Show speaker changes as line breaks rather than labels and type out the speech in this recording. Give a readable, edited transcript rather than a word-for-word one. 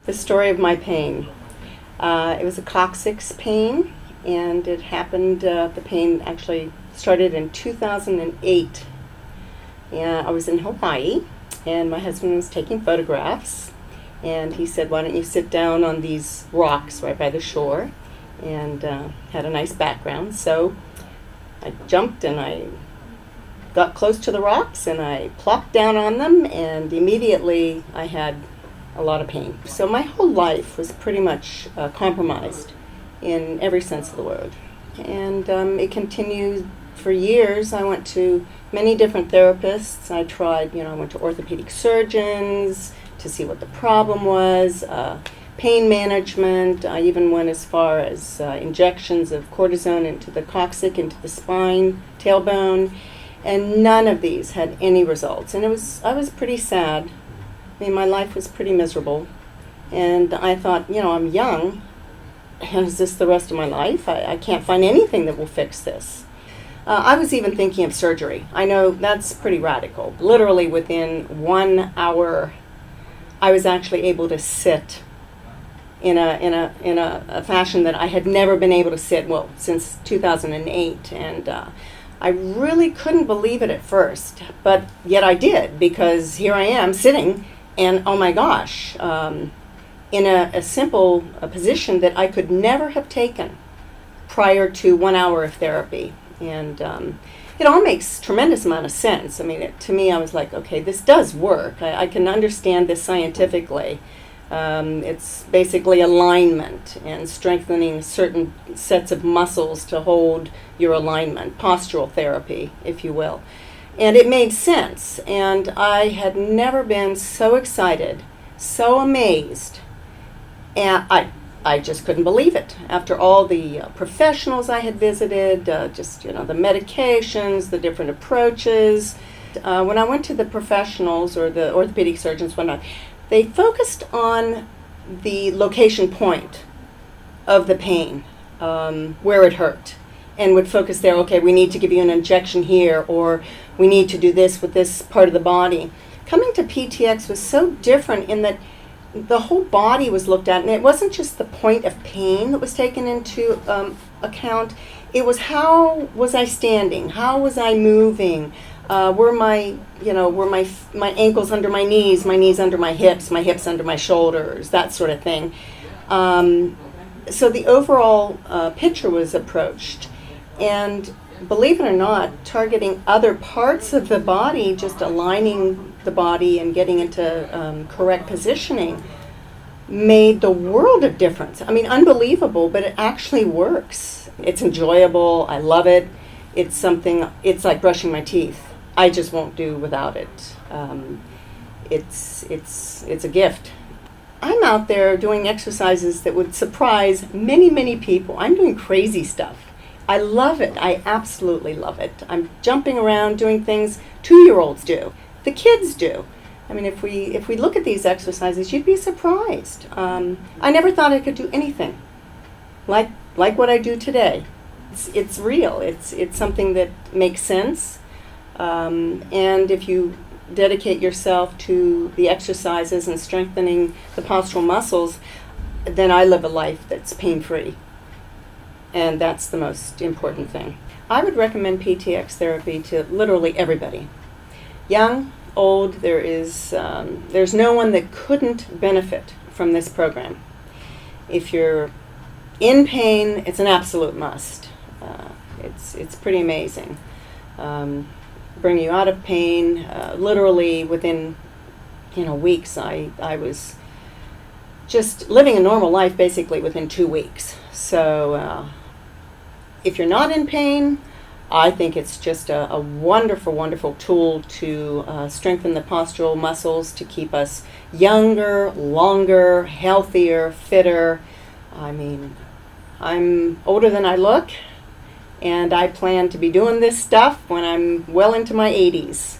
The story of my pain. It was a coccyx pain, and it happened, the pain actually started in 2008. And I was in Hawaii, and my husband was taking photographs, and he said, why don't you sit down on these rocks right by the shore, and had a nice background. So I jumped and I got close to the rocks and I plopped down on them, and immediately I had a lot of pain. So my whole life was pretty much compromised in every sense of the word. And it continued for years. I went to many different therapists. I tried, I went to orthopedic surgeons to see what the problem was, pain management. I even went as far as injections of cortisone into the coccyx, into the spine, tailbone, and none of these had any results. And I was pretty sad. I mean, my life was pretty miserable. And I thought, I'm young. Is this the rest of my life? I can't find anything that will fix this. I was even thinking of surgery. I know that's pretty radical. Literally within 1 hour, I was actually able to sit in a fashion that I had never been able to sit, since 2008. And I really couldn't believe it at first, but yet I did, because here I am sitting, and oh my gosh, in a simple position that I could never have taken prior to 1 hour of therapy. And it all makes tremendous amount of sense. I mean, to me, I was like, okay, this does work. I can understand this scientifically. It's basically alignment and strengthening certain sets of muscles to hold your alignment, postural therapy, if you will. And it made sense. And I had never been so excited, so amazed. And I just couldn't believe it. After all the professionals I had visited, the medications, the different approaches. When I went to the professionals or the orthopedic surgeons, they focused on the location point of the pain, where it hurt, and would focus there, okay, we need to give you an injection here, or we need to do this with this part of the body. Coming to PTX was so different in that the whole body was looked at, and it wasn't just the point of pain that was taken into account. It was, how was I standing? How was I moving? Were my ankles under my knees under my hips under my shoulders, that sort of thing. So the overall picture was approached. And believe it or not, targeting other parts of the body, just aligning the body and getting into correct positioning, made the world of difference. I mean, unbelievable, but it actually works. It's enjoyable. I love it. It's like brushing my teeth. I just won't do without it. It's a gift. I'm out there doing exercises that would surprise many, many people. I'm doing crazy stuff. I love it. I absolutely love it. I'm jumping around doing things 2-year-olds do. The kids do. I mean, if we look at these exercises, you'd be surprised. I never thought I could do anything like what I do today. It's real. It's something that makes sense. And if you dedicate yourself to the exercises and strengthening the postural muscles, then I live a life that's pain-free. And that's the most important thing. I would recommend PTX therapy to literally everybody. Young, old, there's no one that couldn't benefit from this program. If you're in pain, it's an absolute must. It's pretty amazing. Bring you out of pain. Literally within weeks, I was just living a normal life basically within 2 weeks. So if you're not in pain, I think it's just a wonderful, wonderful tool to strengthen the postural muscles, to keep us younger, longer, healthier, fitter. I mean, I'm older than I look, and I plan to be doing this stuff when I'm well into my 80s.